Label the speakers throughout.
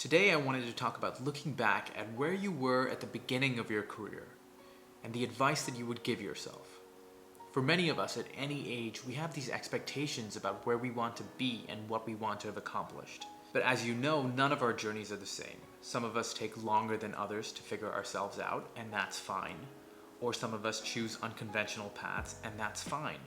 Speaker 1: Today I wanted to talk about looking back at where you were at the beginning of your career and the advice that you would give yourself. For many of us at any age, we have these expectations about where we want to be and what we want to have accomplished. But as you know, none of our journeys are the same. Some of us take longer than others to figure ourselves out, and that's fine. Or some of us choose unconventional paths, and that's fine.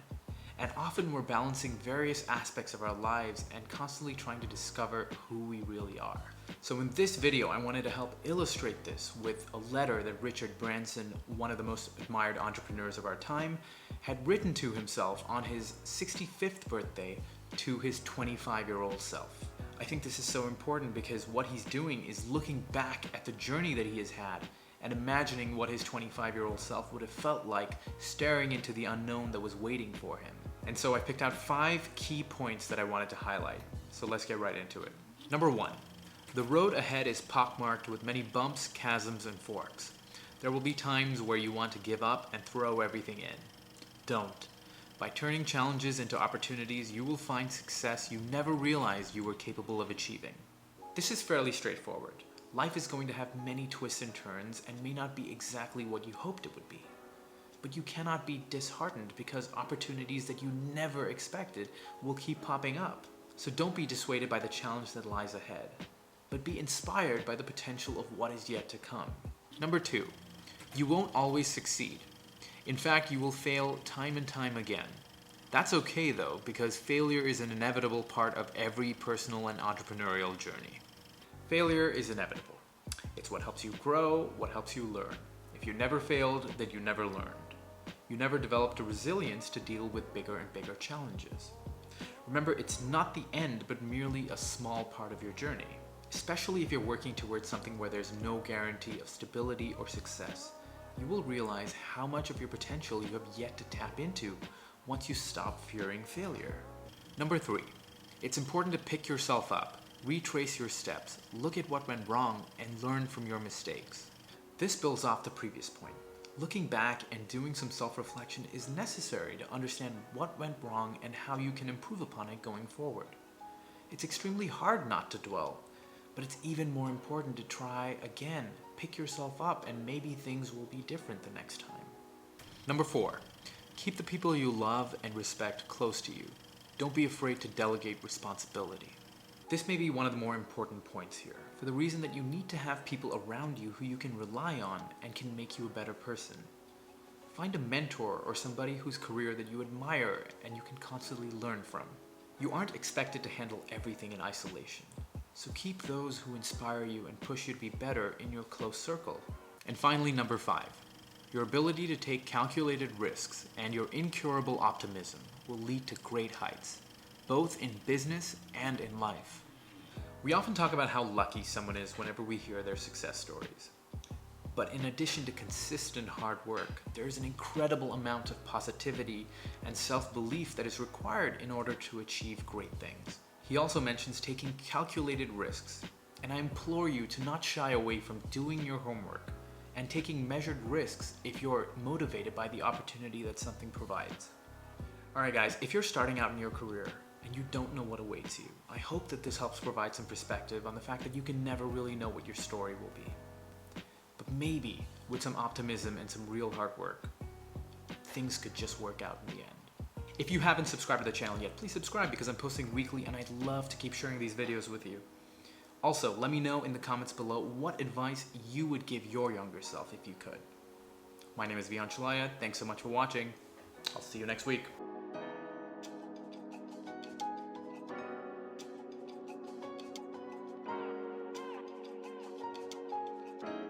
Speaker 1: And often we're balancing various aspects of our lives and constantly trying to discover who we really are. So in this video, I wanted to help illustrate this with a letter that Richard Branson, one of the most admired entrepreneurs of our time, had written to himself on his 65th birthday to his 25-year-old self. I think this is so important because what he's doing is looking back at the journey that he has had and imagining what his 25-year-old self would have felt like staring into the unknown that was waiting for him. And so I picked out 5 key points that I wanted to highlight. So let's get right into it. Number 1. The road ahead is pockmarked with many bumps, chasms, and forks. There will be times where you want to give up and throw everything in. Don't. By turning challenges into opportunities, you will find success you never realized you were capable of achieving. This is fairly straightforward. Life is going to have many twists and turns and may not be exactly what you hoped it would be. But you cannot be disheartened because opportunities that you never expected will keep popping up. So don't be dissuaded by the challenge that lies ahead, but be inspired by the potential of what is yet to come. Number 2, you won't always succeed. In fact, you will fail time and time again. That's okay though, because failure is an inevitable part of every personal and entrepreneurial journey. Failure is inevitable. It's what helps you grow, what helps you learn. If you never failed, then you never learned. You never developed a resilience to deal with bigger and bigger challenges. Remember, it's not the end, but merely a small part of your journey, especially if you're working towards something where there's no guarantee of stability or success. You will realize how much of your potential you have yet to tap into once you stop fearing failure. Number 3, it's important to pick yourself up, retrace your steps, look at what went wrong, and learn from your mistakes. This builds off the previous point. Looking back and doing some self-reflection is necessary to understand what went wrong and how you can improve upon it going forward. It's extremely hard not to dwell, but it's even more important to try again, pick yourself up, and maybe things will be different the next time. Number 4, keep the people you love and respect close to you. Don't be afraid to delegate responsibility. This may be one of the more important points here, for the reason that you need to have people around you who you can rely on and can make you a better person. Find a mentor or somebody whose career that you admire and you can constantly learn from. You aren't expected to handle everything in isolation, so keep those who inspire you and push you to be better in your close circle. And finally, number 5, your ability to take calculated risks and your incurable optimism will lead to great heights, both in business and in life. We often talk about how lucky someone is whenever we hear their success stories. But in addition to consistent hard work, there is an incredible amount of positivity and self-belief that is required in order to achieve great things. He also mentions taking calculated risks, and I implore you to not shy away from doing your homework and taking measured risks if you're motivated by the opportunity that something provides. Alright guys, if you're starting out in your career and you don't know what awaits you, I hope that this helps provide some perspective on the fact that you can never really know what your story will be. But maybe, with some optimism and some real hard work, things could just work out in the end. If you haven't subscribed to the channel yet, please subscribe because I'm posting weekly and I'd love to keep sharing these videos with you. Also, let me know in the comments below what advice you would give your younger self if you could. My name is Untitled Chapter. Thanks so much for watching. I'll see you next week.